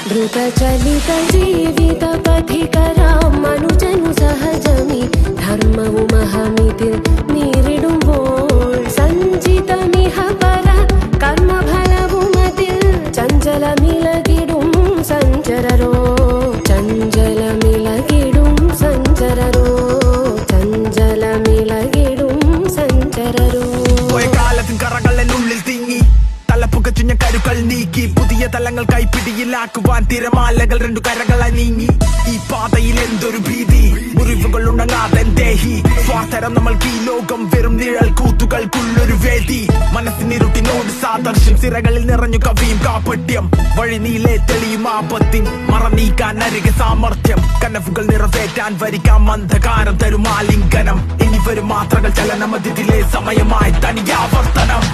ദ്രുതചലിത ജീവിതപഥികരാം മനുജനു സഹജമി ധർമ്മവും അഹമിതിൽ നേരിടുമ്പോൾ സഞ്ചിതമിഹ പര കർമ്മഫലവും അതിൽ ചഞ്ചലമിളകിടും സഞ്ചരരോ ചഞ്ചലമിളകിടും സഞ്ചരരോ ചഞ്ചലമിളകിടും സഞ്ചരരോ കാലത്തിൻ കറകളിനുള്ളിൽ തിങ്ങി തലപ്പുകച്ചുഞ്ഞ കരുക്കൾ നീക്കി പുതിയ തലങ്ങൾ കൈപ്പിടിയിലാക്കുവാൻ തിരമാലകൾ രണ്ടു കരകളായി നീങ്ങി ഈ പാതയിൽ എന്തൊരു ഭീതി മുറിവുകൾ ഉണങ്ങാതെ ദേഹി സ്വാതരം നമ്മൾക്ക് ഈ ലോകം വെറും നിഴൽ കൂത്തുകൾക്കുള്ളൊരു വേദി മനസ്സിനിരുട്ടിനോട് സാദർശ്യം സിറകളിൽ നിറഞ്ഞു കവിയും കാപ്പട്യം വഴി നീലേ തെളിയും ആപത്തിൻ മറനീക്കാൻ അരികെ സാമർത്ഥ്യം കനവുകൾ നിറവേറ്റാൻ വരിക്കാം അന്ധകാരം തരും ആലിംഗനം ഇനി വരും മാത്രകൾ ചലനമതിലെ സമയമായി തനിയാവർത്തനം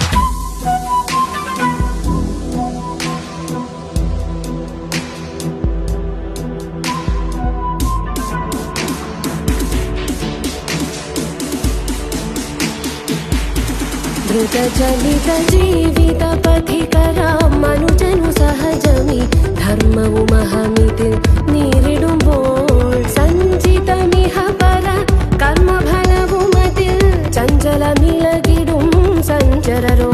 ദ്രുതചലിത ജീവിതപഥികരാം മനുജനു സഹജമി ധർമ്മവും അഹമിതിൽ നേരിടുമ്പോൾ സഞ്ചിതമിഹ പര കർമ്മഫലവും അതിൽ ചഞ്ചലമിളകിടും സഞ്ചരരോ